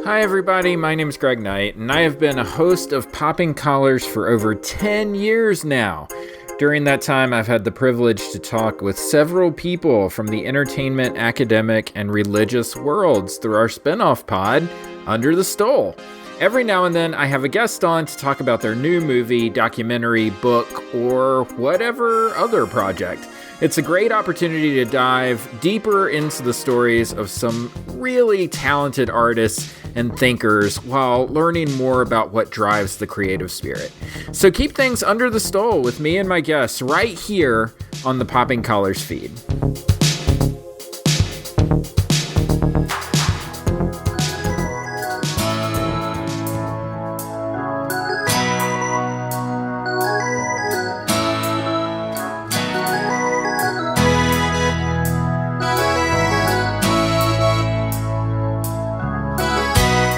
Hi everybody, my name is Greg Knight, and I have been a host of Popping Collars for over 10 years now. During that time, I've had the privilege to talk with several people from the entertainment, academic, and religious worlds through our spin-off pod, Under the Stole. Every now and then, I have a guest on to talk about their new movie, documentary, book, or whatever other project. It's a great opportunity to dive deeper into the stories of some really talented artists and thinkers while learning more about what drives the creative spirit. So keep things under the stole with me and my guests right here on the Popping Collars feed.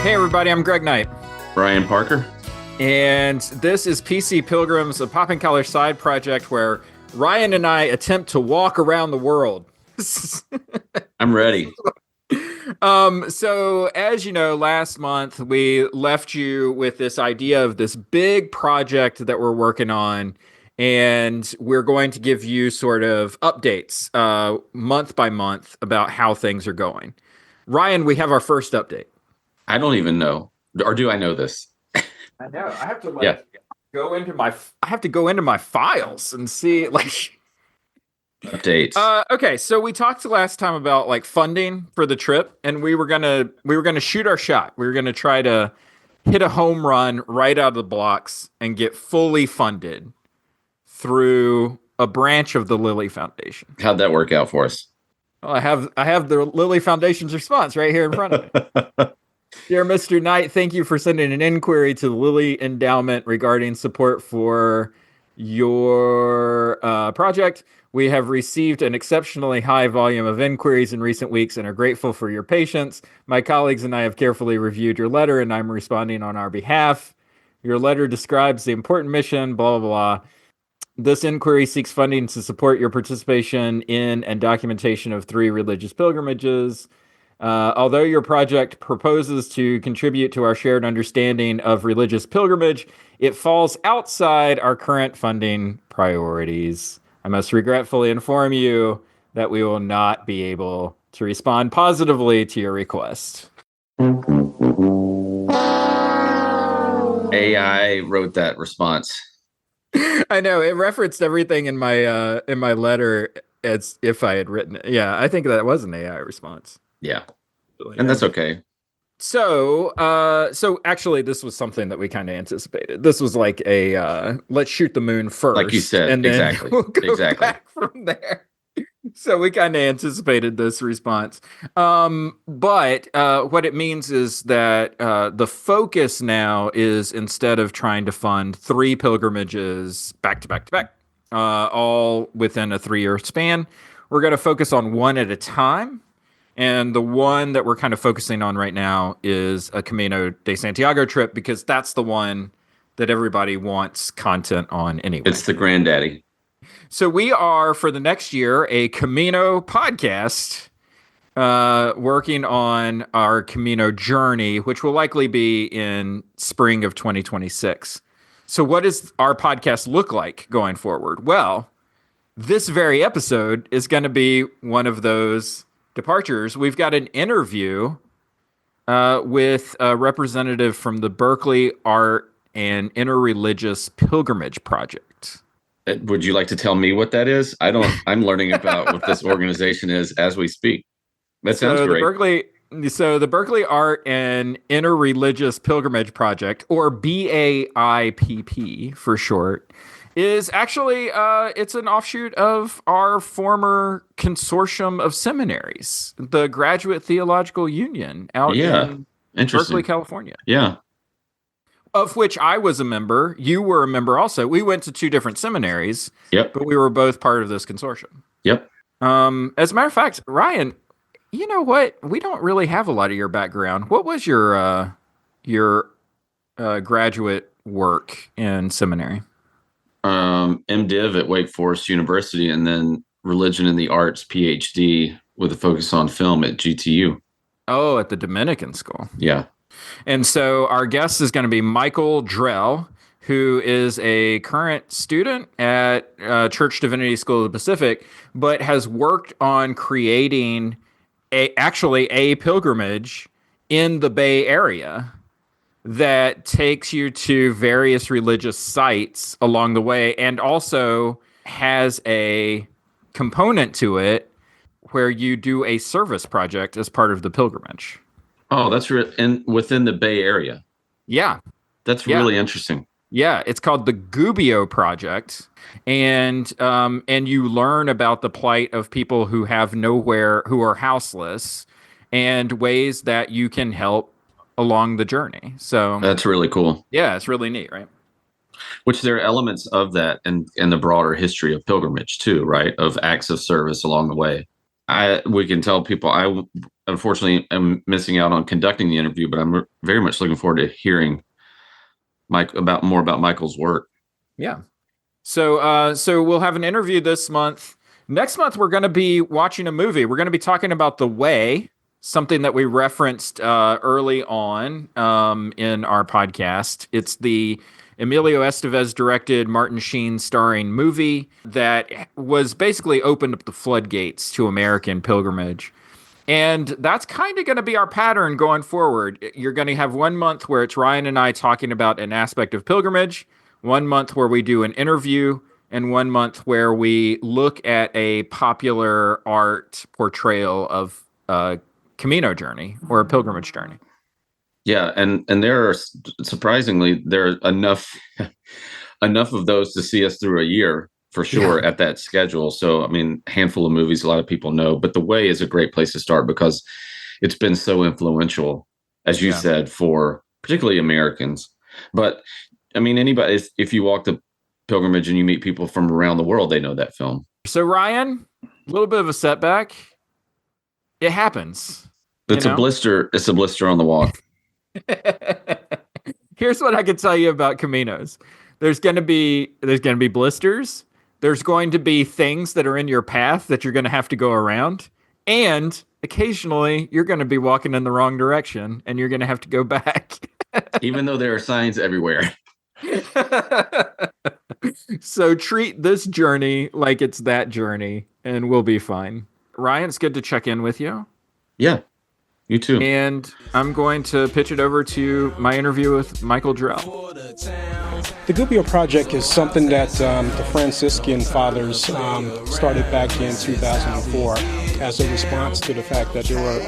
Hey everybody, I'm Greg Knight. Brian Parker. And this is PC Pilgrims, a Popping Collar side project where Ryan and I attempt to walk around the world. I'm ready. So as you know, last month we left you with this idea of this big project that we're working on, and we're going to give you sort of updates month by month about how things are going. Ryan, we have our first update. I don't even know, or do I know this? I know. I have to go into my files and see Updates. Okay, so we talked last time about funding for the trip, and we were gonna shoot our shot. We were gonna try to hit a home run right out of the blocks and get fully funded through a branch of the Lilly Foundation. How'd that work out for us? Well, I have the Lilly Foundation's response right here in front of me. Dear Mr. Knight, thank you for sending an inquiry to the Lilly Endowment regarding support for your project. We have received an exceptionally high volume of inquiries in recent weeks and are grateful for your patience. My colleagues and I have carefully reviewed your letter, and I'm responding on our behalf. Your letter describes the important mission, blah, blah, blah. This inquiry seeks funding to support your participation in and documentation of 3 religious pilgrimages. Although your project proposes to contribute to our shared understanding of religious pilgrimage, it falls outside our current funding priorities. I must regretfully inform you that we will not be able to respond positively to your request. AI wrote that response. I know, it referenced everything in my letter as if I had written it. Yeah, I think that was an AI response. Yeah, and that's okay. So actually, this was something that we kind of anticipated. This was like a let's shoot the moon first, like you said, and then exactly. We'll go back from there. So we kind of anticipated this response. But what it means is that the focus now is, instead of trying to fund 3 pilgrimages back to back to back, all within a 3-year span, we're going to focus on one at a time. And the one that we're kind of focusing on right now is a Camino de Santiago trip, because that's the one that everybody wants content on anyway. It's the granddaddy. So we are, for the next year, a Camino podcast, working on our Camino journey, which will likely be in spring of 2026. So what does our podcast look like going forward? Well, this very episode is going to be one of those departures. We've got an interview with a representative from the Berkeley Art and Interreligious Pilgrimage Project. Would you like to tell me what that is? I'm learning about what this organization is as we speak. That sounds great. The Berkeley Art and Interreligious Pilgrimage Project, or BAIPP for short, is actually it's an offshoot of our former consortium of seminaries, the Graduate Theological Union out in Berkeley, California. Yeah. Of which I was a member. You were a member also. We went to 2 different seminaries. Yep. But we were both part of this consortium. Yep. As a matter of fact, Ryan, you know what? We don't really have a lot of your background. What was your graduate work in seminary? MDiv at Wake Forest University, and then Religion in the Arts PhD with a focus on film at GTU. Oh, at the Dominican school. Yeah. And so our guest is going to be Michael Drell, who is a current student at Church Divinity School of the Pacific, but has worked on creating actually a pilgrimage in the Bay Area that takes you to various religious sites along the way, and also has a component to it where you do a service project as part of the pilgrimage. Oh, that's and within the Bay Area. Yeah. That's Yeah. really interesting. Yeah, it's called the Gubbio Project, and you learn about the plight of people who have nowhere, who are houseless, and ways that you can help along the journey. So That's really cool. yeah, it's really neat, right? Which there are elements of that in the broader history of pilgrimage too, right? Of acts of service along the way. We can tell people. I unfortunately am missing out on conducting the interview, but I'm very much looking forward to hearing more about Michael's work. Yeah. So we'll have an interview this month. Next month, we're going to be watching a movie. We're going to be talking about The Way, something that we referenced early on in our podcast. It's the Emilio Estevez directed, Martin Sheen starring movie that was basically opened up the floodgates to American pilgrimage. And that's kind of going to be our pattern going forward. You're going to have 1 month where it's Ryan and I talking about an aspect of pilgrimage, 1 month where we do an interview, and 1 month where we look at a popular art portrayal of a Camino journey or a pilgrimage journey. Yeah, and there are surprisingly there are enough of those to see us through a year for sure at that schedule. So, I mean, handful of movies a lot of people know, but The Way is a great place to start because it's been so influential, as you said, for particularly Americans. But I mean, anybody, if you walk the pilgrimage and you meet people from around the world, they know that film. So, Ryan, a little bit of a setback. It happens. It's a blister. It's a blister on the walk. Here's what I can tell you about Caminos. There's going to be blisters. There's going to be things that are in your path that you're going to have to go around. And occasionally you're going to be walking in the wrong direction and you're going to have to go back. Even though there are signs everywhere. So treat this journey like it's that journey and we'll be fine. Ryan, it's good to check in with you. Yeah, you too. And I'm going to pitch it over to my interview with Michael Drell. The Gubbio Project is something that the Franciscan Fathers started back in 2004 as a response to the fact that there were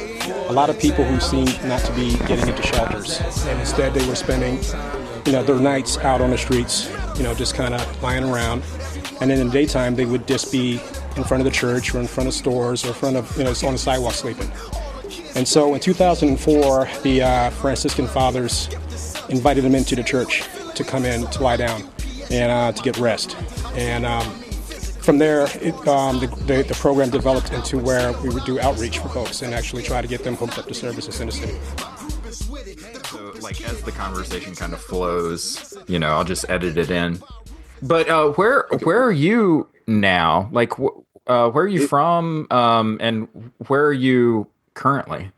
a lot of people who seemed not to be getting into shelters, and instead they were spending, their nights out on the streets, just kind of lying around, and then in the daytime they would just be in front of the church or in front of stores or in front of, on the sidewalk sleeping. And so in 2004, the Franciscan Fathers invited them into the church to come in to lie down and to get rest. And from there, the program developed into where we would do outreach for folks and actually try to get them hooked up to services in the city. So, like, as the conversation kind of flows, I'll just edit it in. But where are you now? Like, where are you from? And where are you currently?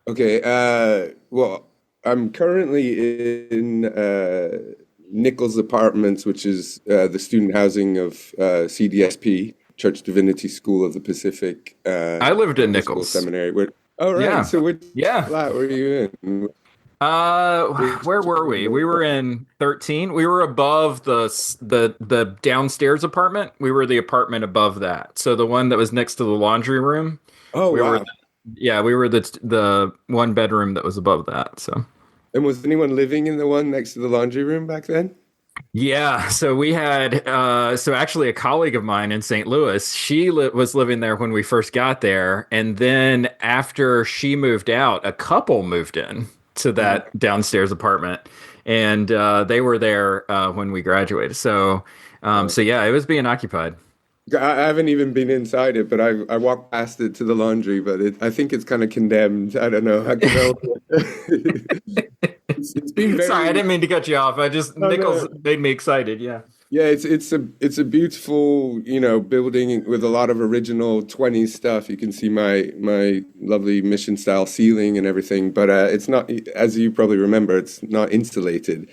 Okay. Well, I'm currently in Nichols Apartments, which is the student housing of CDSP, Church Divinity School of the Pacific. I lived at Nichols Seminary. Right. Yeah. So which flat were you in? Where were we? We were in 13. We were above the downstairs apartment. We were the apartment above that. So the one that was next to the laundry room. Oh, wow. We were the one bedroom that was above that. So. And was anyone living in the one next to the laundry room back then? Yeah, so we had actually a colleague of mine in St. Louis, she was living there when we first got there, and then after she moved out, a couple moved in to that downstairs apartment, and they were there when we graduated. So yeah, it was being occupied. I haven't even been inside it, but I walked past it to the laundry, but I think it's kind of condemned. I don't know. it's been very... Sorry, I didn't mean to cut you off. Nichols made me excited. Yeah. Yeah, it's a beautiful, building with a lot of original 20s stuff. You can see my lovely mission style ceiling and everything, but it's not, as you probably remember, it's not insulated.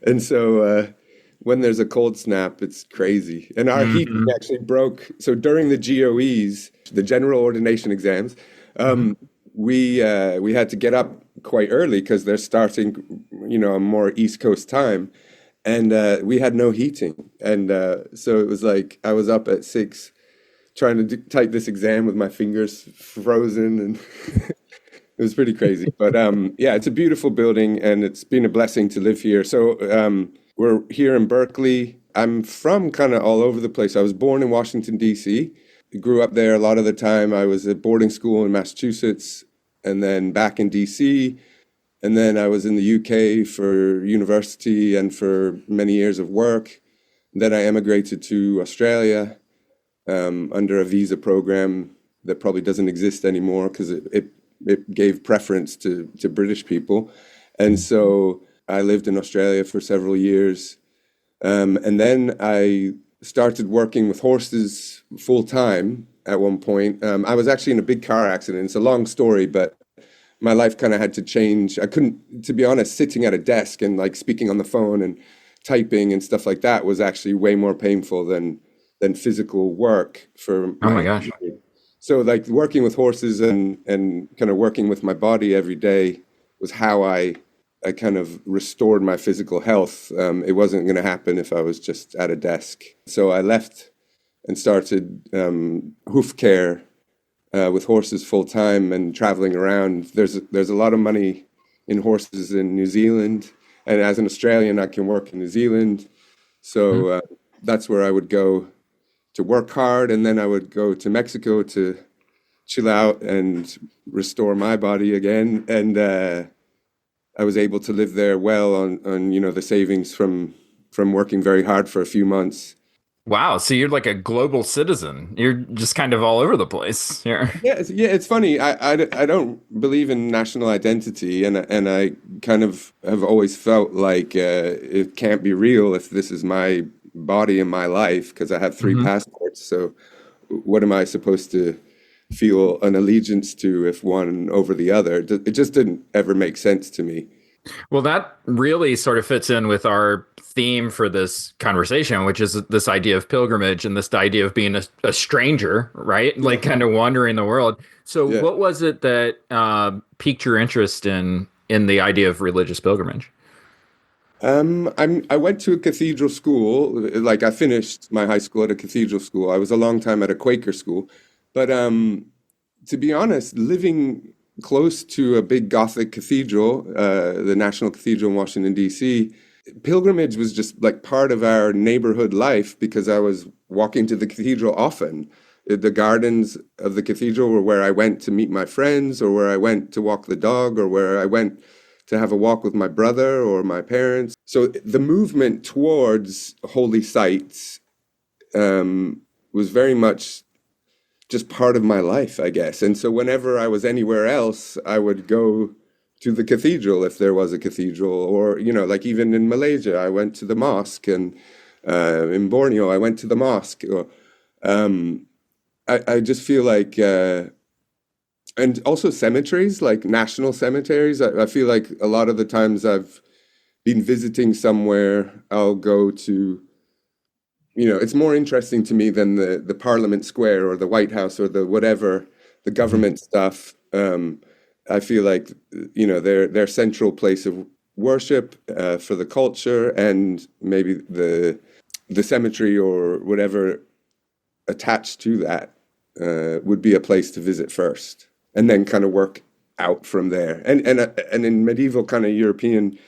And so when there's a cold snap, it's crazy. And our heating Hmm. actually broke. So during the GOEs, the general ordination exams, Hmm. um, we had to get up quite early because they're starting, a more East Coast time, and we had no heating, and so it was like I was up at 6 trying to type this exam with my fingers frozen, and it was pretty crazy. But yeah, it's a beautiful building, and it's been a blessing to live here. So we're here in Berkeley. I'm from kind of all over the place. I was born in Washington, D.C. Grew up there a lot of the time. I was at boarding school in Massachusetts, and then back in D.C. And then I was in the UK for university and for many years of work. Then I emigrated to Australia under a visa program that probably doesn't exist anymore because it gave preference to British people. And so I lived in Australia for several years. And then I started working with horses full time at one point. I was actually in a big car accident. It's a long story, but my life kind of had to change. I couldn't, to be honest, sitting at a desk and like speaking on the phone and typing and stuff like that was actually way more painful than physical work for Oh my my gosh. injury. So like working with horses and kind of working with my body every day was how I kind of restored my physical health. It wasn't going to happen if I was just at a desk. So I left and started hoof care with horses full time and traveling around. There's a lot of money in horses in New Zealand, and as an Australian, I can work in New Zealand. So that's where I would go to work hard, and then I would go to Mexico to chill out and restore my body again. And I was able to live there well on the savings from working very hard for a few months. Wow. So you're like a global citizen. You're just kind of all over the place here. Yeah, it's funny. I don't believe in national identity, and I kind of have always felt like it can't be real if this is my body and my life because I have three Hmm. passports. So what am I supposed to feel an allegiance to if one over the other? It just didn't ever make sense to me. Well, that really sort of fits in with our theme for this conversation, which is this idea of pilgrimage and this idea of being a stranger, right? Like Yeah, kind of wandering the world. So, yeah. what was it that piqued your interest in the idea of religious pilgrimage? I went to a cathedral school. Like I finished my high school at a cathedral school. I was a long time at a Quaker school, but to be honest, living close to a big Gothic cathedral, the National Cathedral in Washington, D.C., pilgrimage was just like part of our neighborhood life because I was walking to the cathedral often. The gardens of the cathedral were where I went to meet my friends, or where I went to walk the dog, or where I went to have a walk with my brother or my parents. So the movement towards holy sites was very much just part of my life, I guess. And so whenever I was anywhere else, I would go to the cathedral if there was a cathedral, or like even in Malaysia, I went to the mosque, and in Borneo, I went to the mosque. Um, I just feel like, and also cemeteries, like national cemeteries. I feel like a lot of the times I've been visiting somewhere, I'll go to it's more interesting to me than the Parliament Square or the White House or the whatever, the Mhm. government stuff. I feel like their central place of worship for the culture, and maybe the cemetery or whatever attached to that would be a place to visit first, and then kind of work out from there. And in medieval kind of European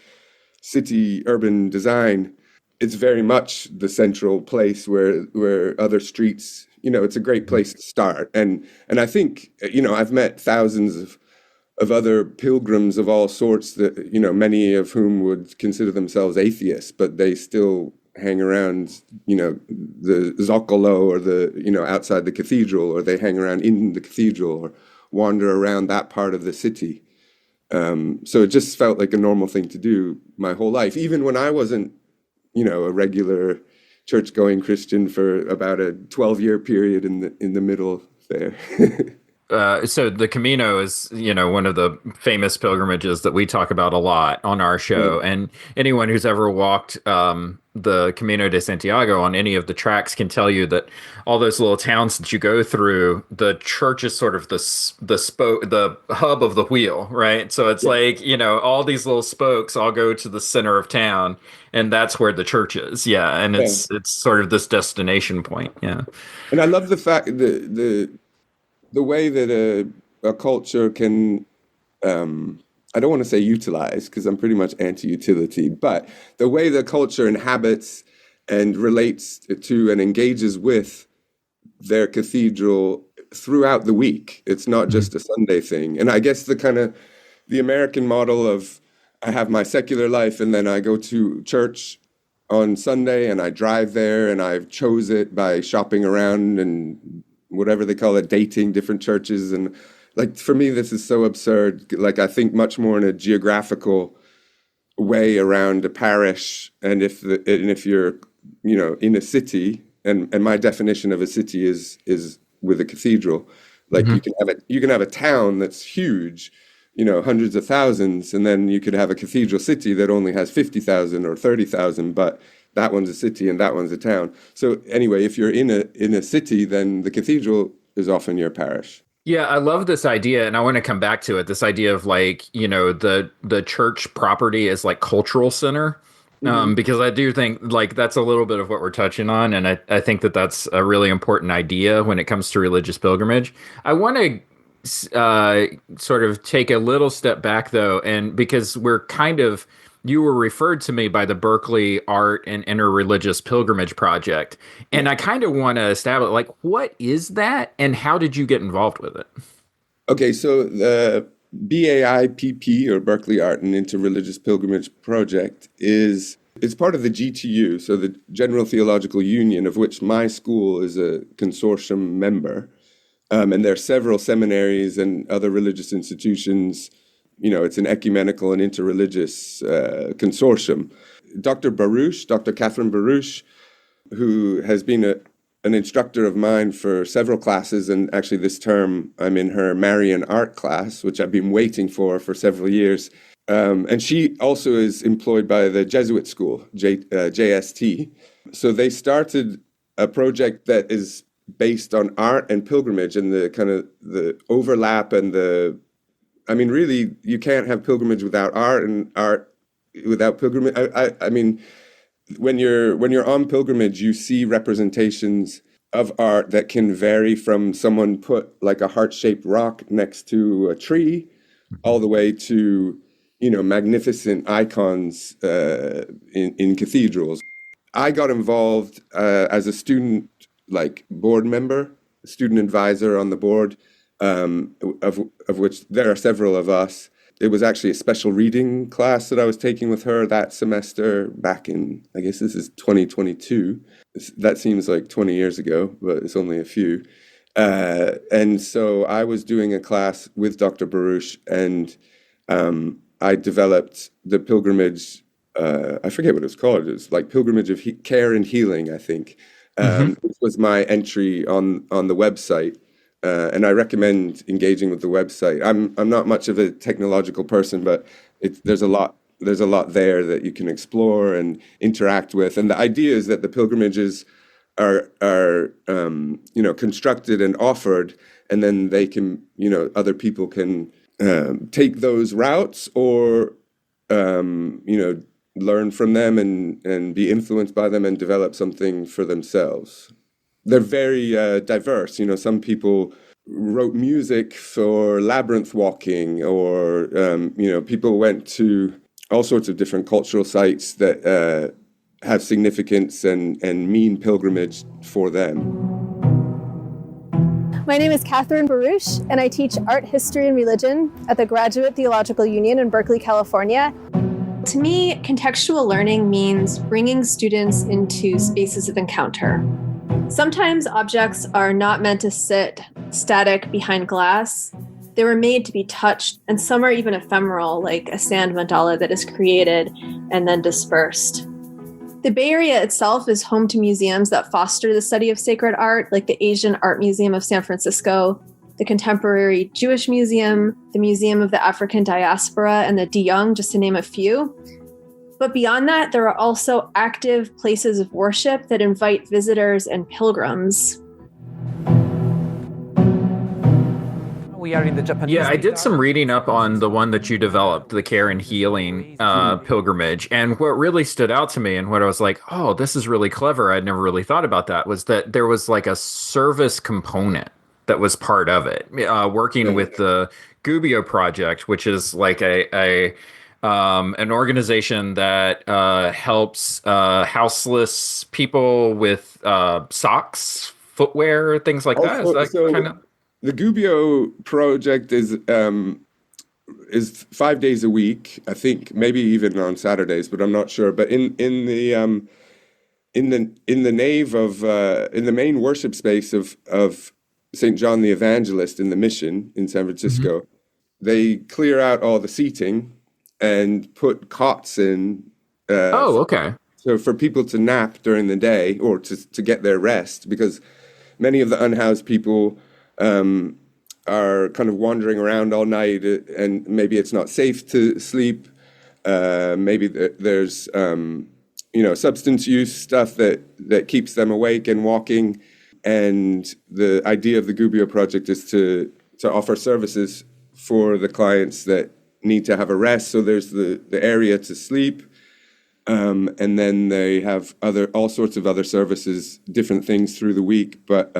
city urban design, it's very much the central place where other streets, it's a great place to start. And I think, I've met thousands of other pilgrims of all sorts that, many of whom would consider themselves atheists, but they still hang around, the Zocalo or outside the cathedral, or they hang around in the cathedral or wander around that part of the city. So it just felt like a normal thing to do my whole life, even when I wasn't, a regular church-going Christian for about a 12-year period in the middle there. So the Camino is, one of the famous pilgrimages that we talk about a lot on our show. And anyone who's ever walked the Camino de Santiago on any of the tracks can tell you that all those little towns that you go through, the church is sort of the hub of the wheel, right? So it's like, all these little spokes all go to the center of town, and that's where the church is. Yeah, and it's sort of this destination point. Yeah. And I love the fact the way that a culture can, I don't want to say utilize, because I'm pretty much anti-utility, but the way the culture inhabits and relates to and engages with their cathedral throughout the week. It's not just a Sunday thing. And I guess the American model of I have my secular life and then I go to church on Sunday and I drive there and I chose it by shopping around and whatever they call it, dating different churches. And like, for me, this is so absurd. Like, I think much more in a geographical way around a parish. And if you're, in a city, and my definition of a city is with a cathedral, like you can have a town that's huge, hundreds of thousands, and then you could have a cathedral city that only has 50,000 or 30,000, but that one's a city and that one's a town. So anyway, if you're in a city, then the cathedral is often your parish. Yeah, I love this idea, and I want to come back to it. This idea of like, the church property is like cultural center, because I do think like that's a little bit of what we're touching on, and I think that that's a really important idea when it comes to religious pilgrimage. I want to sort of take a little step back though, and because you were referred to me by the Berkeley Art and Interreligious Pilgrimage Project. And I kind of want to establish, like, what is that and how did you get involved with it? Okay, so the BAIPP, or Berkeley Art and Interreligious Pilgrimage Project, it's part of the GTU, so the General Theological Union, of which my school is a consortium member. And there are several seminaries and other religious institutions. It's an ecumenical and interreligious consortium. Dr. Catherine Baruch, who has been an instructor of mine for several classes, and actually this term I'm in her Marian art class, which I've been waiting for several years. And she also is employed by the Jesuit school, JST. So they started a project that is based on art and pilgrimage and the kind of the overlap and really, you can't have pilgrimage without art, and art without pilgrimage. I mean, when you're on pilgrimage, you see representations of art that can vary from someone put like a heart-shaped rock next to a tree, all the way to magnificent icons in cathedrals. I got involved as a student, like board member, student advisor on the board. Of which there are several of us. It was actually a special reading class that I was taking with her that semester back in, I guess this is 2022. That seems like 20 years ago, but it's only a few. And so I was doing a class with Dr. Baruch, and I developed the pilgrimage, I forget what it's called. It's like Pilgrimage of Care and Healing, I think. Which was my entry on the website. And I recommend engaging with the website. I'm not much of a technological person, but there's a lot there that you can explore and interact with. And the idea is that the pilgrimages are constructed and offered, and then they can, other people can take those routes or learn from them and be influenced by them and develop something for themselves. They're very diverse. Some people wrote music for labyrinth walking, or people went to all sorts of different cultural sites that have significance and mean pilgrimage for them. My name is Catherine Baruch, and I teach art, history, and religion at the Graduate Theological Union in Berkeley, California. To me, contextual learning means bringing students into spaces of encounter. Sometimes objects are not meant to sit static behind glass. They were made to be touched, and some are even ephemeral, like a sand mandala that is created and then dispersed. The Bay Area itself is home to museums that foster the study of sacred art, like the Asian Art Museum of San Francisco, the Contemporary Jewish Museum, the Museum of the African Diaspora, and the De Young, just to name a few. But beyond that, there are also active places of worship that invite visitors and pilgrims. We are in the Japanese. Yeah, I did some reading up on the one that you developed, the Care and Healing pilgrimage. And what really stood out to me and what I was like, oh, this is really clever, I'd never really thought about that, was that there was like a service component that was part of it. Working with the Gubbio Project, which is like an organization that helps houseless people with socks, footwear, things like that. Is that kind of... The Gubbio Project is 5 days a week, I think, maybe even on Saturdays, but I'm not sure. But in the nave of in the main worship space of St. John the Evangelist in the Mission in San Francisco, they clear out all the seating and put cots in. Okay. So for people to nap during the day or to get their rest, because many of the unhoused people are kind of wandering around all night, and maybe it's not safe to sleep. Maybe there's substance use stuff that keeps them awake and walking. And the idea of the Gubbio Project is to offer services for the clients that need to have a rest. So there's the area to sleep, and then they have all sorts of other services, different things through the week. But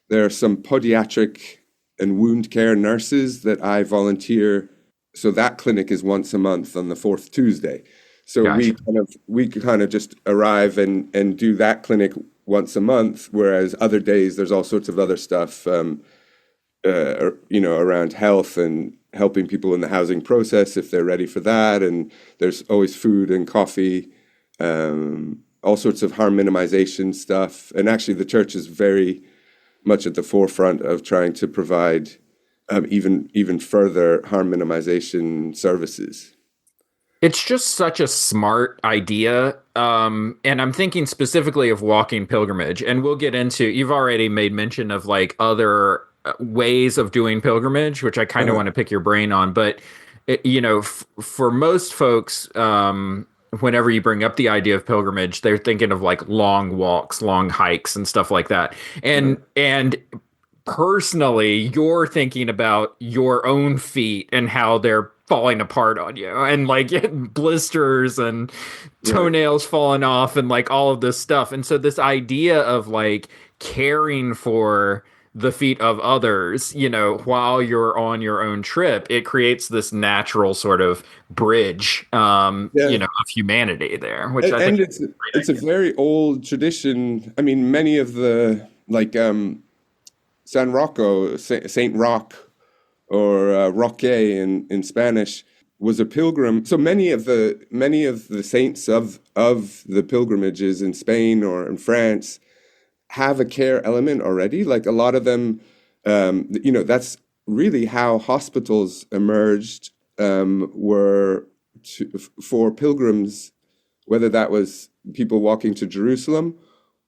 there are some podiatric and wound care nurses that I volunteer. So that clinic is once a month on the fourth Tuesday. So Gotcha. we kind of just arrive and do that clinic once a month, whereas other days there's all sorts of other stuff, around health and helping people in the housing process if they're ready for that. And there's always food and coffee, all sorts of harm minimization stuff. And actually the church is very much at the forefront of trying to provide even further harm minimization services. It's just such a smart idea. And I'm thinking specifically of walking pilgrimage, and we'll get into, you've already made mention of like other ways of doing pilgrimage, which I kind of want to pick your brain on. But, for most folks, whenever you bring up the idea of pilgrimage, they're thinking of like long walks, long hikes and stuff like that. And personally, you're thinking about your own feet and how they're falling apart on you, and like blisters and toenails falling off and like all of this stuff. And so this idea of like caring for the feet of others, while you're on your own trip, it creates this natural sort of bridge, of humanity there, which I think it's a very old tradition. I mean, many of the San Rocco, Saint Roque, or Roque in Spanish, was a pilgrim. So many of the saints of the pilgrimages in Spain or in France have a care element already. Like a lot of them, that's really how hospitals emerged, for pilgrims, whether that was people walking to Jerusalem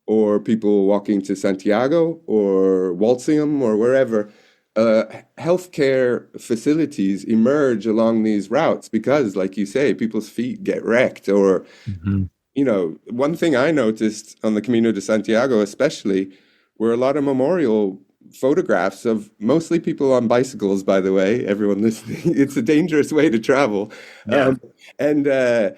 or people walking to Santiago or Walsingham or wherever. Healthcare facilities emerge along these routes because, like you say, people's feet get wrecked. Or, one thing I noticed on the Camino de Santiago especially were a lot of memorial photographs of mostly people on bicycles, by the way, everyone listening. It's a dangerous way to travel. Yeah. That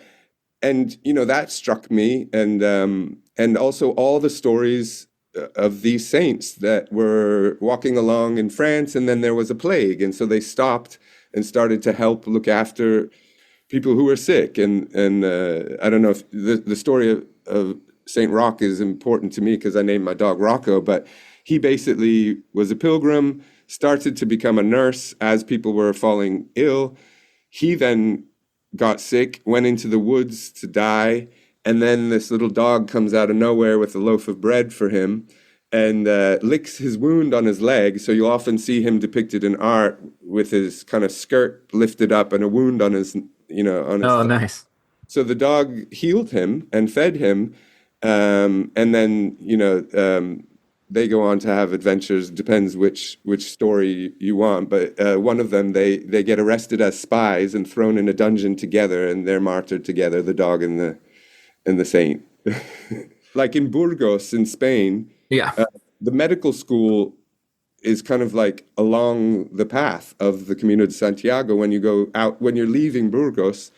struck me. And also all the stories of these saints that were walking along in France, and then there was a plague, and so they stopped and started to help look after people who were sick. And I don't know if the story of Saint Roque is important to me because I named my dog Rocco, but he basically was a pilgrim, started to become a nurse as people were falling ill. He then got sick, went into the woods to die. And then this little dog comes out of nowhere with a loaf of bread for him and licks his wound on his leg. So you'll often see him depicted in art with his kind of skirt lifted up and a wound on his, Oh, nice. So the dog healed him and fed him, and then they go on to have adventures. Depends which story you want, but one of them they get arrested as spies and thrown in a dungeon together, and they're martyred together, the dog and the saint. Like in Burgos in Spain, Yeah. the medical school is kind of like along the path of the Camino de Santiago. When you go out, when you're leaving Burgos,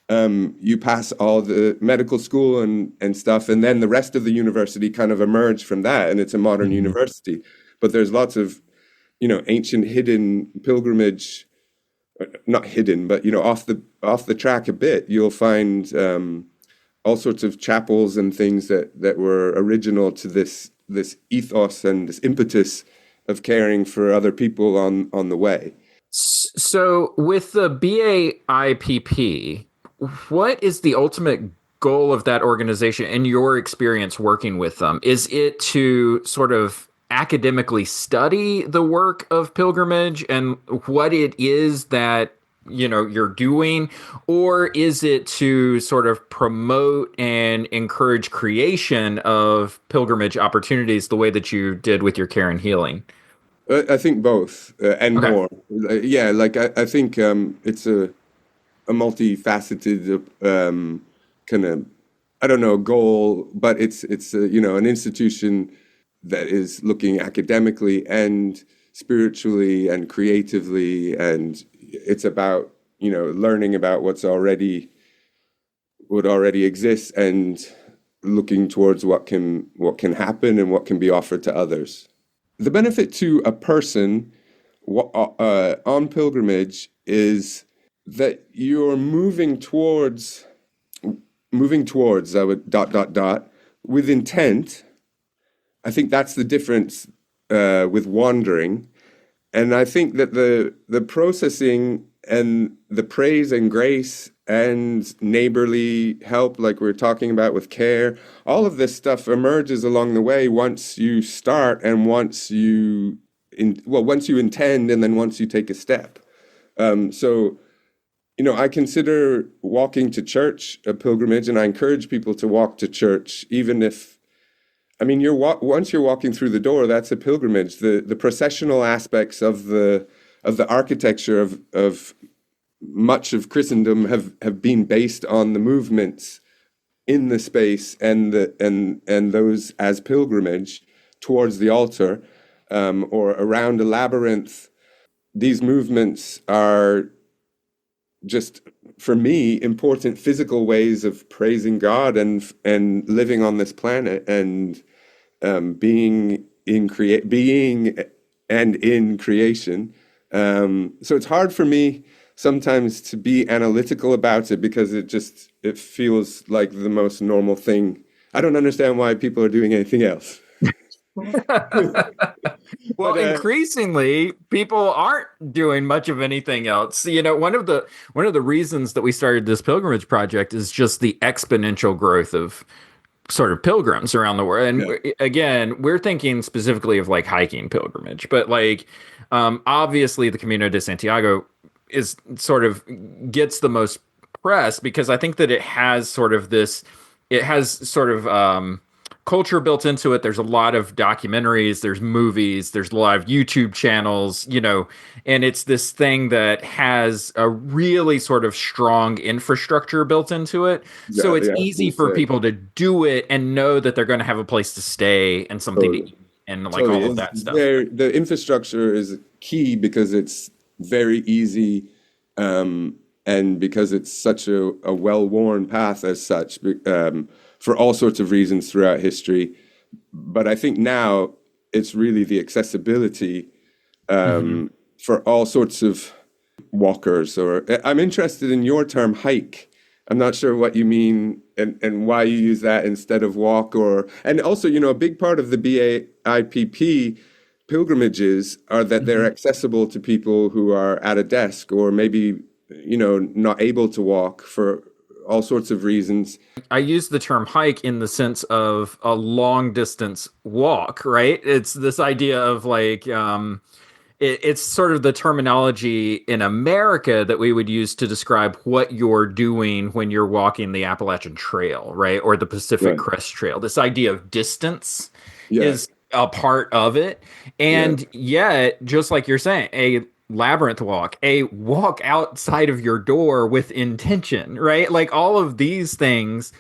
you pass all the medical school and stuff, and then the rest of the university kind of emerge from that, and it's a modern university. But there's lots of, ancient hidden pilgrimage, not hidden, but off the track a bit. You'll find all sorts of chapels and things that were original to this ethos and this impetus of caring for other people on the way. So with the BAIPP, what is the ultimate goal of that organization in your experience working with them? Is it to sort of academically study the work of pilgrimage and what it is that you're doing, or is it to sort of promote and encourage creation of pilgrimage opportunities the way that you did with your care and healing? I think both and Okay. more. Yeah, like I think it's a multifaceted kind of, I don't know, goal, but it's an institution that is looking academically and spiritually and creatively, and it's about learning about what already exists and looking towards what can happen and what can be offered to others. The benefit to a person on pilgrimage is that you're moving towards I would ... with intent. I think that's the difference with wandering. And I think that the processing and the praise and grace and neighborly help, like we're talking about with care, all of this stuff emerges along the way once you start and once you intend and then once you take a step. So I consider walking to church a pilgrimage, and I encourage people to walk to church, even if, once you're walking through the door, that's a pilgrimage. The processional aspects of the architecture of much of Christendom have been based on the movements in the space and those as pilgrimage towards the altar, or around a labyrinth. These movements are just, for me, important physical ways of praising God and living on this planet and being in creation. So it's hard for me sometimes to be analytical about it because it feels like the most normal thing. I don't understand why people are doing anything else. Well, But, increasingly, people aren't doing much of anything else. One of the reasons that we started this pilgrimage project is just the exponential growth of sort of pilgrims around the world. And again, we're thinking specifically of like hiking pilgrimage, but like obviously the Camino de Santiago is sort of gets the most press because I think that it has sort of culture built into it. There's a lot of documentaries, there's movies, there's a lot of YouTube channels, and it's this thing that has a really sort of strong infrastructure built into it. So it's easy for people to do it and know that they're going to have a place to stay and something to eat and like all of that stuff. The infrastructure is key because it's very easy, and because it's such a well-worn path as such, for all sorts of reasons throughout history. But I think now it's really the accessibility for all sorts of walkers. Or I'm interested in your term hike. I'm not sure what you mean and why you use that instead of walk. And also, a big part of the BAIPP pilgrimages are that they're accessible to people who are at a desk or maybe, not able to walk for all sorts of reasons. I use the term hike in the sense of a long distance walk, right? It's this idea of like, it's sort of the terminology in America that we would use to describe what you're doing when you're walking the Appalachian Trail, right? Or the Pacific Right. Crest Trail. This idea of distance Yeah. is a part of it. And yet, just like you're saying, a labyrinth walk, a walk outside of your door with intention, right? Like all of these things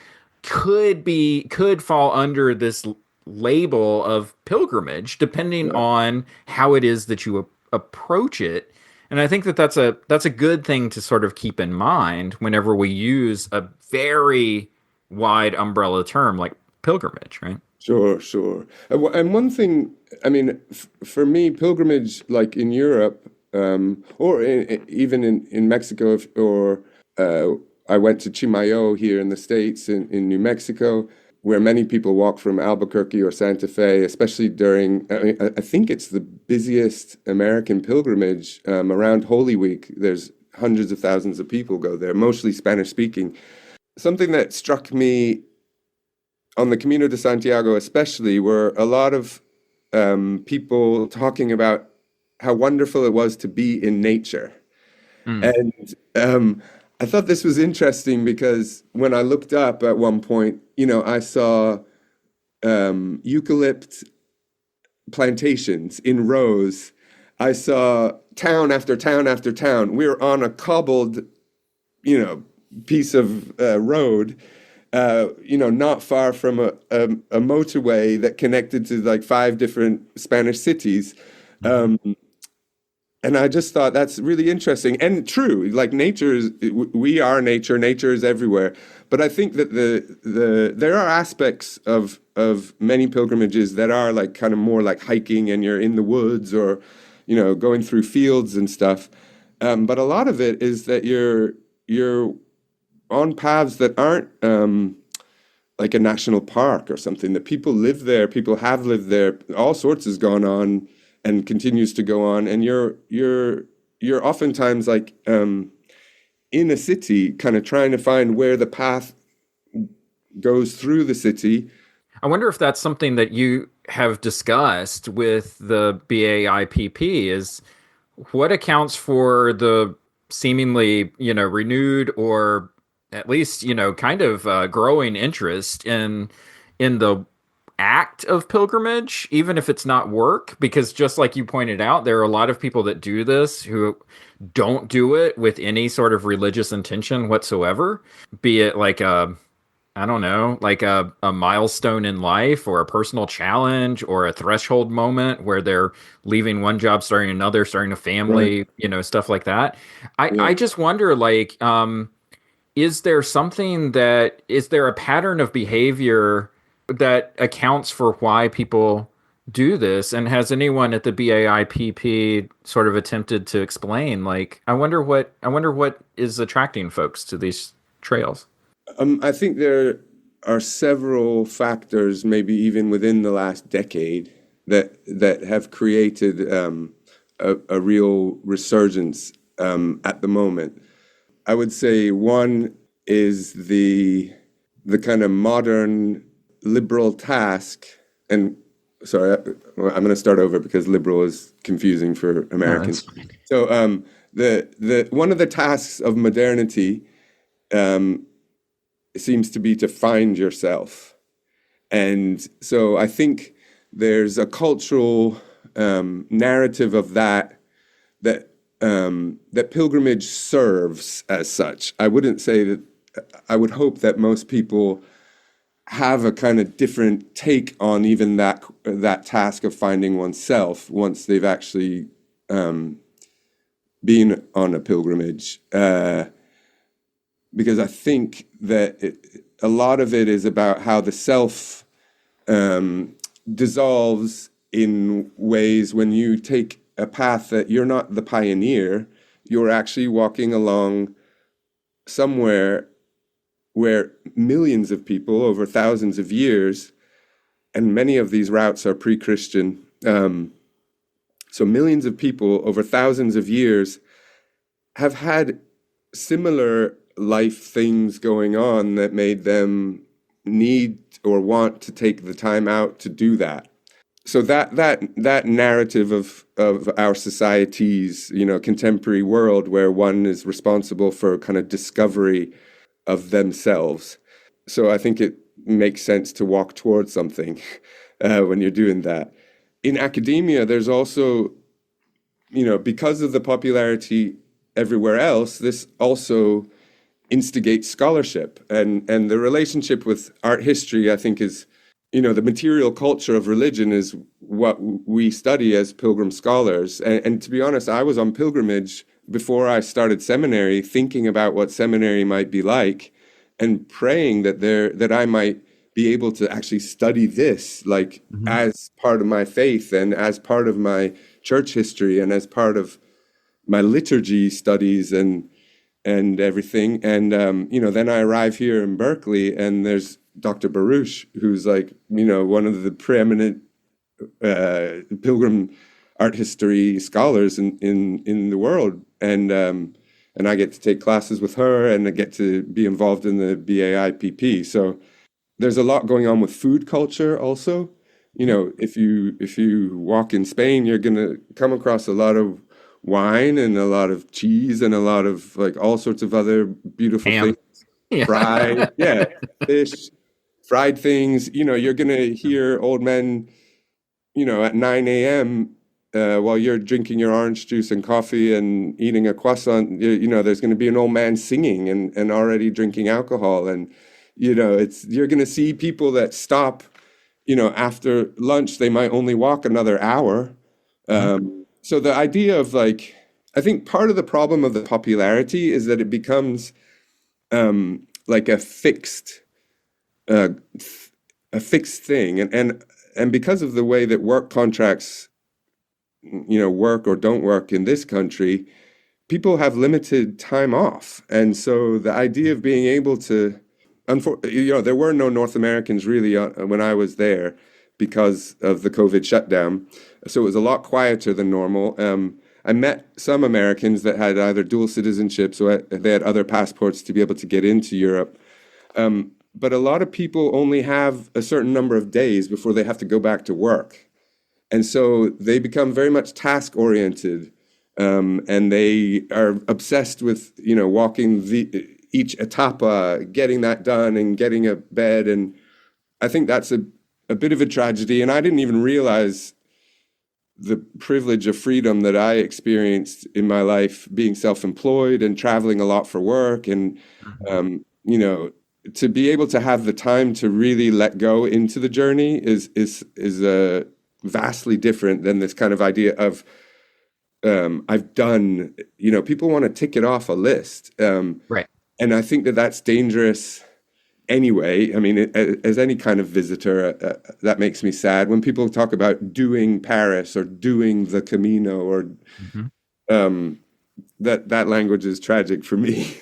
could fall under this label of pilgrimage depending Right. on how it is that you approach it. And I think that that's a good thing to sort of keep in mind whenever we use a very wide umbrella term like pilgrimage, right? Sure, sure. And one thing, I mean, for me, pilgrimage, like in Europe, or even in Mexico, or I went to Chimayo here in the States, in New Mexico, where many people walk from Albuquerque or Santa Fe, especially during, I think it's the busiest American pilgrimage around Holy Week. There's hundreds of thousands of people go there, mostly Spanish speaking. Something that struck me on the Camino de Santiago especially were a lot of people talking about how wonderful it was to be in nature. And I thought this was interesting because when I looked up at one point, I saw eucalypt plantations in rows. I saw town after town after town. We were on a cobbled, piece of road, not far from a motorway that connected to like 5 different Spanish cities. And I just thought that's really interesting and true. Like we are nature. Nature is everywhere. But I think that there are aspects of many pilgrimages that are like kind of more like hiking and you're in the woods or, going through fields and stuff. But a lot of it is that you're on paths that aren't like a national park or something, that people live there, people have lived there, all sorts has gone on and continues to go on, and you're oftentimes like in a city, kind of trying to find where the path goes through the city. I wonder if that's something that you have discussed with the BAIPP, is what accounts for the seemingly, renewed or at least, kind of growing interest in the act of pilgrimage, even if it's not work, because just like you pointed out, there are a lot of people that do this who don't do it with any sort of religious intention whatsoever, be it like I don't know, like a milestone in life or a personal challenge or a threshold moment where they're leaving one job, starting another, starting a family, stuff like that. I just wonder, like, is there a pattern of behavior that accounts for why people do this? And has anyone at the BAIPP sort of attempted to explain, like, I wonder what is attracting folks to these trails? I think there are several factors, maybe even within the last decade, that have created a real resurgence at the moment. I would say one is the kind of modern liberal task, and sorry, I'm going to start over because liberal is confusing for Americans. No, So the one of the tasks of modernity seems to be to find yourself. And so I think there's a cultural narrative of that pilgrimage serves as such. I wouldn't say that. I would hope that most people have a kind of different take on even that task of finding oneself once they've actually been on a pilgrimage. Because I think that a lot of it is about how the self dissolves in ways when you take a path that you're not the pioneer, you're actually walking along somewhere where millions of people over thousands of years, and many of these routes are pre-Christian, so millions of people over thousands of years have had similar life things going on that made them need or want to take the time out to do that. so that narrative of our society's, contemporary world, where one is responsible for kind of discovery of themselves. So I think it makes sense to walk towards something when you're doing that. In academia, there's also, because of the popularity everywhere else, this also instigates scholarship. And the relationship with art history, I think, is, the material culture of religion is what we study as pilgrim scholars. And to be honest, I was on pilgrimage before I started seminary, thinking about what seminary might be like, and praying that I might be able to actually study this, like, as part of my faith and as part of my church history and as part of my liturgy studies and everything. And then I arrive here in Berkeley, and there's Dr. Baruch, who's like, one of the preeminent pilgrim art history scholars in the world. And I get to take classes with her, and I get to be involved in the BAIPP. So there's a lot going on with food culture also. If you walk in Spain, you're going to come across a lot of wine and a lot of cheese and a lot of, like, all sorts of other beautiful things. Fried, fish, fried things. You're going to hear old men, at 9 a.m. While you're drinking your orange juice and coffee and eating a croissant, there's going to be an old man singing and already drinking alcohol. And, you're going to see people that stop, after lunch. They might only walk another hour. So the idea of, like, I think part of the problem of the popularity is that it becomes like a fixed thing. And because of the way that work contracts, work or don't work in this country, people have limited time off. And so the idea of being able to, there were no North Americans really when I was there because of the COVID shutdown. So it was a lot quieter than normal. I met some Americans that had either dual citizenships or they had other passports to be able to get into Europe. But a lot of people only have a certain number of days before they have to go back to work. And so they become very much task-oriented, and they are obsessed with, walking each etapa, getting that done and getting a bed. And I think that's a bit of a tragedy. And I didn't even realize the privilege of freedom that I experienced in my life, being self-employed and traveling a lot for work. And, to be able to have the time to really let go into the journey is vastly different than this kind of idea of, I've done, people want to tick it off a list. Right. And I think that that's dangerous anyway. I mean, as any kind of visitor, that makes me sad when people talk about doing Paris or doing the Camino or that language is tragic for me.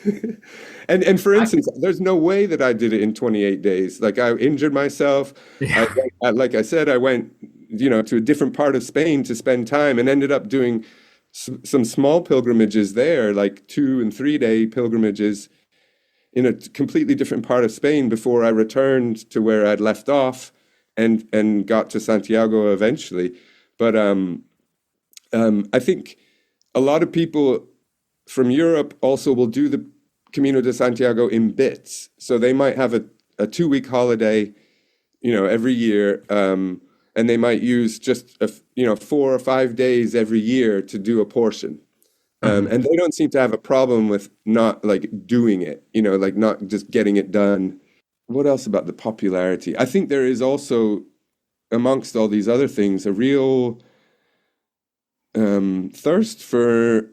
And for instance, there's no way that I did it in 28 days. Like, I injured myself. Yeah. Like I said, I went, to a different part of Spain to spend time and ended up doing some small pilgrimages there, like 2 and 3 day pilgrimages in a completely different part of Spain before I returned to where I'd left off and got to Santiago eventually. But I think a lot of people from Europe also will do the Camino de Santiago in bits. So they might have a 2-week holiday, every year, and they might use just 4 or 5 days every year to do a portion. And they don't seem to have a problem with not, like, doing it, like, not just getting it done. What else about the popularity? I think there is also, amongst all these other things, a real thirst for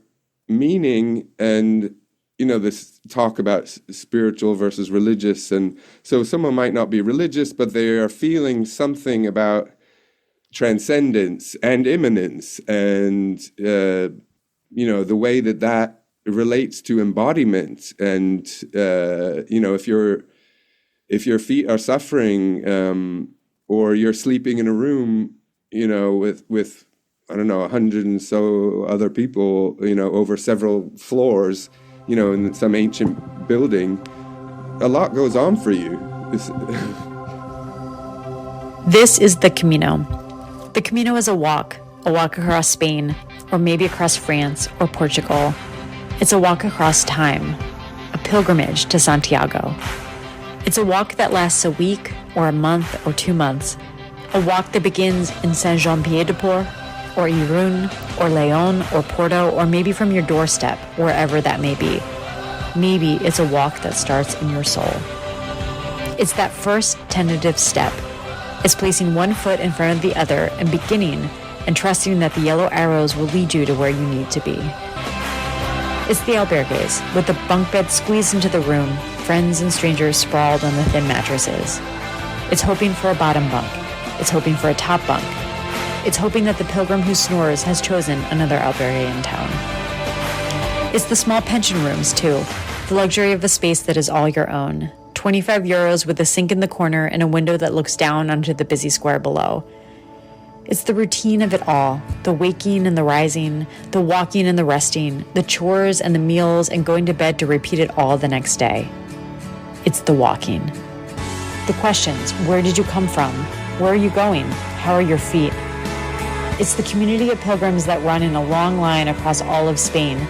meaning and, this talk about spiritual versus religious. And so someone might not be religious, but they are feeling something about transcendence and immanence and, the way that relates to embodiment. And, if your feet are suffering, or you're sleeping in a room, with I don't know, 100 and so other people, over several floors, in some ancient building, a lot goes on for you. This is The Camino, The Camino is a walk across Spain, or maybe across France or Portugal. It's a walk across time, a pilgrimage to Santiago. It's a walk that lasts a week or a month or 2 months, a walk that begins in Saint-Jean-Pied-de-Port, or Irún, or León, or Porto, or maybe from your doorstep, wherever that may be. Maybe it's a walk that starts in your soul. It's that first tentative step. It's placing one foot in front of the other and beginning and trusting that the yellow arrows will lead you to where you need to be. It's the albergues, with the bunk bed squeezed into the room, friends and strangers sprawled on the thin mattresses. It's hoping for a bottom bunk. It's hoping for a top bunk. It's hoping that the pilgrim who snores has chosen another albergue in town. It's the small pension rooms, too, the luxury of a space that is all your own. 25 euros with a sink in the corner and a window that looks down onto the busy square below. It's the routine of it all, the waking and the rising, the walking and the resting, the chores and the meals and going to bed to repeat it all the next day. It's the walking. The questions, where did you come from? Where are you going? How are your feet? It's the community of pilgrims that run in a long line across all of Spain,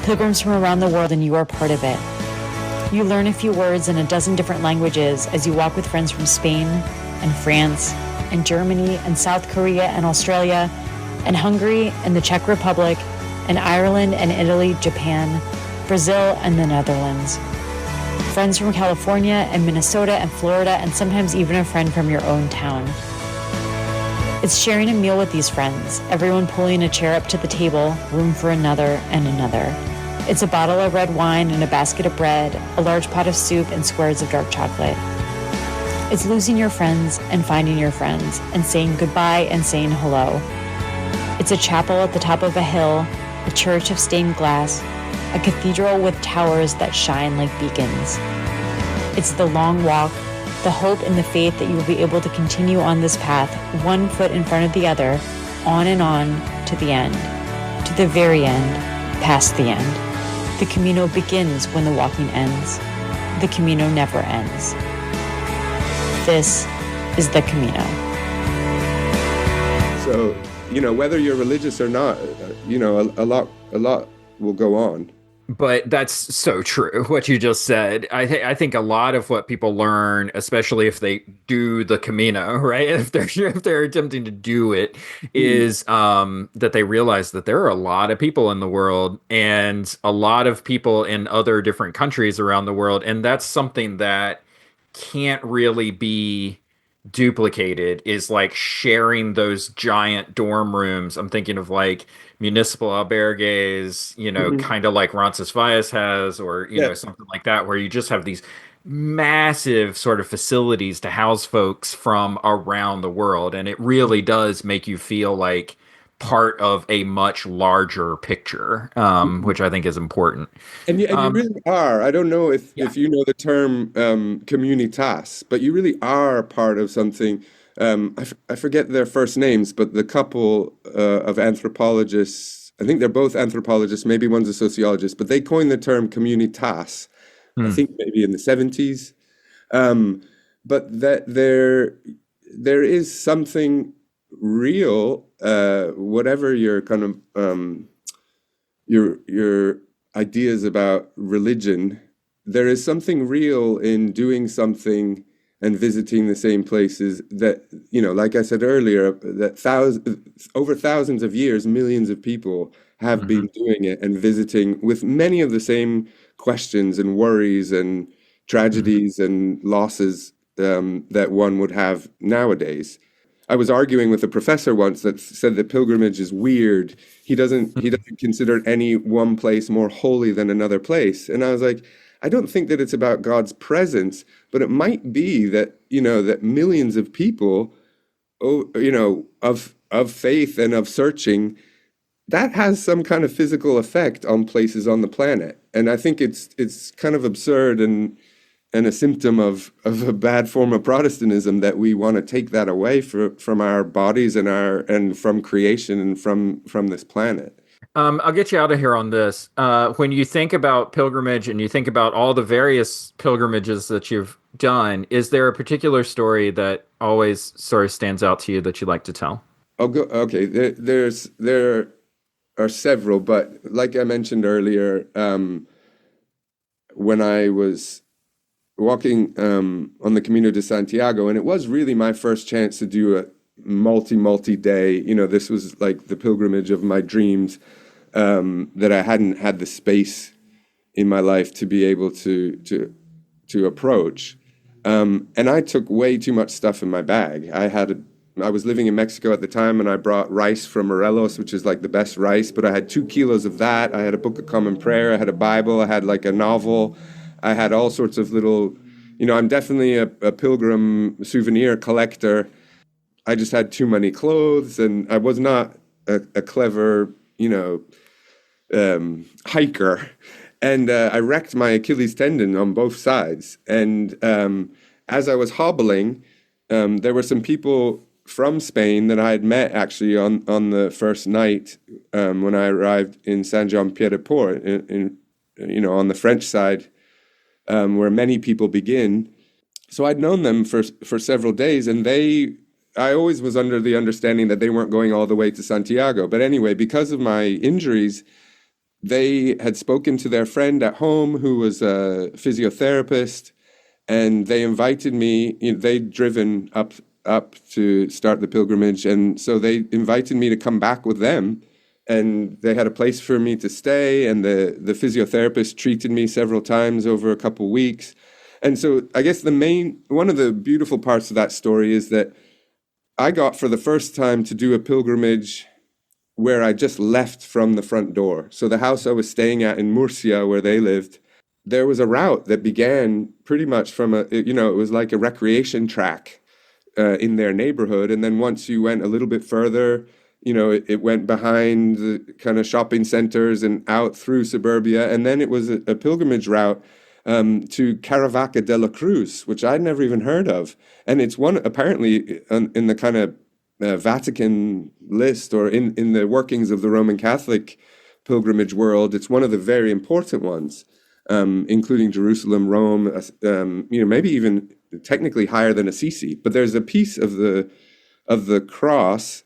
pilgrims from around the world, and you are part of it. You learn a few words in a dozen different languages as you walk with friends from Spain and France and Germany and South Korea and Australia and Hungary and the Czech Republic and Ireland and Italy, Japan, Brazil, and the Netherlands. Friends from California and Minnesota and Florida, and sometimes even a friend from your own town. It's sharing a meal with these friends, everyone pulling a chair up to the table, room for another and another. It's a bottle of red wine and a basket of bread, a large pot of soup and squares of dark chocolate. It's losing your friends and finding your friends and saying goodbye and saying hello. It's a chapel at the top of a hill, a church of stained glass, a cathedral with towers that shine like beacons. It's the long walk, the hope and the faith that you will be able to continue on this path, one foot in front of the other, on and on to the end, to the very end, past the end. The Camino begins when the walking ends. The Camino never ends. This is the Camino. So, whether you're religious or not, a lot will go on. But that's so true, what you just said. I think a lot of what people learn, especially if they do the Camino, right? If they're attempting to do it, is that they realize that there are a lot of people in the world and a lot of people in other different countries around the world. And that's something that can't really be duplicated, is like sharing those giant dorm rooms. I'm thinking of like municipal albergues, kind of like Roncesvalles has, or, something like that, where you just have these massive sort of facilities to house folks from around the world. And it really does make you feel like part of a much larger picture, which I think is important. And you really are. I don't know if you know the term communitas, but you really are part of something. I forget their first names, but the couple of anthropologists, I think they're both anthropologists, maybe one's a sociologist, but they coined the term communitas, I think maybe in the 70s. But that there is something real, whatever your kind of your ideas about religion, there is something real in doing something and visiting the same places that, like I said earlier, that over thousands of years, millions of people have been doing it and visiting with many of the same questions and worries and tragedies and losses that one would have nowadays. I was arguing with a professor once that said that pilgrimage is weird. He doesn't consider any one place more holy than another place. And I was like, I don't think that it's about God's presence, but it might be that, that millions of people, of faith and of searching, that has some kind of physical effect on places on the planet. And I think it's kind of absurd and a symptom of a bad form of Protestantism that we want to take that away from our bodies and from creation and from this planet. I'll get you out of here on this. When you think about pilgrimage and you think about all the various pilgrimages that you've done, is there a particular story that always sort of stands out to you that you like to tell? I'll go. Okay, there are several, but like I mentioned earlier, when I was walking on the Camino de Santiago, and it was really my first chance to do a multi day. This was like the pilgrimage of my dreams, that I hadn't had the space in my life to be able to approach. And I took way too much stuff in my bag. I was living in Mexico at the time, and I brought rice from Morelos, which is like the best rice, but I had 2 kilos of that. I had a Book of Common Prayer. I had a Bible. I had like a novel. I had all sorts of little, I'm definitely a pilgrim souvenir collector. I just had too many clothes, and I was not a clever, hiker. And I wrecked my Achilles tendon on both sides. And as I was hobbling, there were some people from Spain that I had met actually on the first night, when I arrived in Saint Jean Pied de Port, on the French side, where many people begin. So I'd known them for several days, and I always was under the understanding that they weren't going all the way to Santiago. But anyway, because of my injuries, they had spoken to their friend at home who was a physiotherapist, and they invited me. They'd driven up to start the pilgrimage, and so they invited me to come back with them, and they had a place for me to stay, and the physiotherapist treated me several times over a couple weeks. And so I guess one of the beautiful parts of that story is that I got for the first time to do a pilgrimage where I just left from the front door. So the house I was staying at in Murcia, where they lived, there was a route that began pretty much from it was like a recreation track in their neighborhood. And then once you went a little bit further, it went behind the kind of shopping centers and out through suburbia. And then it was a pilgrimage route to Caravaca de la Cruz, which I'd never even heard of. And it's one, apparently, in the kind of Vatican list, or in the workings of the Roman Catholic pilgrimage world, it's one of the very important ones, including Jerusalem, Rome, maybe even technically higher than Assisi. But there's a piece of the cross,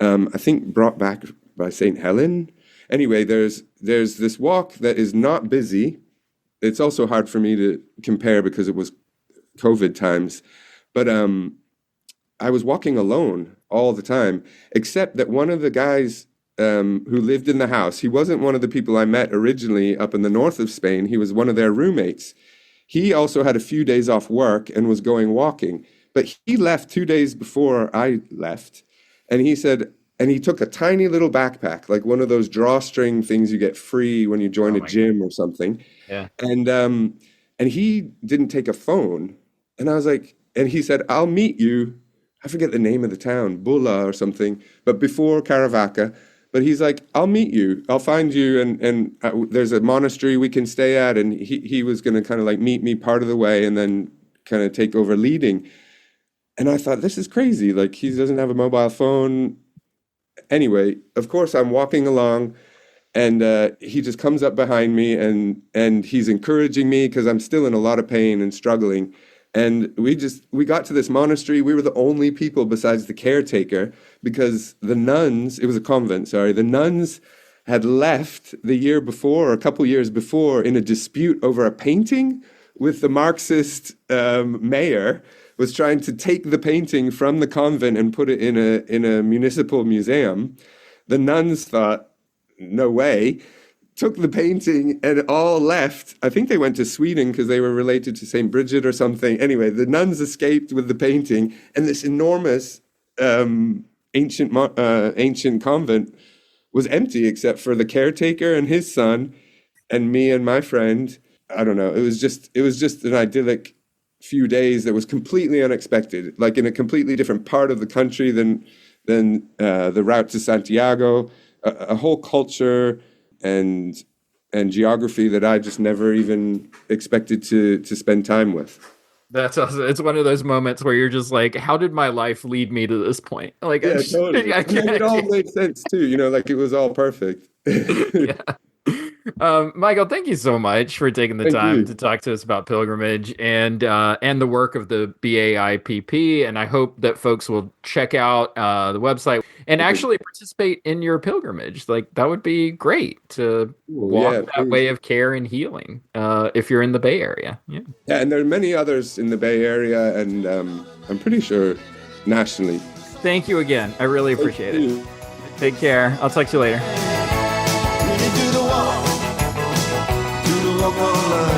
I think brought back by St. Helen. Anyway, there's this walk that is not busy. It's also hard for me to compare because it was COVID times, but I was walking alone all the time, except that one of the guys who lived in the house, he wasn't one of the people I met originally up in the north of Spain. He was one of their roommates. He also had a few days off work and was going walking, but he left 2 days before I left. And he said, and he took a tiny little backpack, like one of those drawstring things you get free when you join a gym or something. Yeah. And he didn't take a phone. And I was like, and he said, I'll meet you. I forget the name of the town, Bula or something, but before Caravaca. But he's like, I'll meet you. I'll find you. And there's a monastery we can stay at. And he was going to kind of like meet me part of the way and then kind of take over leading. And I thought, this is crazy. Like, he doesn't have a mobile phone. Anyway, of course, I'm walking along, and he just comes up behind me, and he's encouraging me because I'm still in a lot of pain and struggling. And we got to this monastery. We were the only people besides the caretaker, because the nuns, it was a convent, sorry, the nuns had left the year before, or a couple years before, in a dispute over a painting with the Marxist mayor. Was trying to take the painting from the convent and put it in a municipal museum. The nuns thought, no way, took the painting and all left. I think they went to Sweden because they were related to St. Bridget or something. Anyway, the nuns escaped with the painting, and this enormous ancient convent was empty except for the caretaker and his son and me and my friend. I don't know. It was just an idyllic few days that was completely unexpected, like in a completely different part of the country than the route to Santiago, a whole culture and geography that I just never even expected to spend time with. That's also, it's one of those moments where you're just like, how did my life lead me to this point? Like, Totally. It all made sense too, like it was all perfect. Yeah. Michael, thank you so much for taking the Thank time you. to talk to us about pilgrimage and the work of the BAIPP. And I hope that folks will check out the website and actually participate in your pilgrimage. Like that would be great to walk Yeah, that please. way of care and healing if you're in the Bay Area. Yeah. Yeah, and there are many others in the Bay Area, and I'm pretty sure nationally. Thank you again. I really appreciate it. Take care. I'll talk to you later. Really do the walk of love.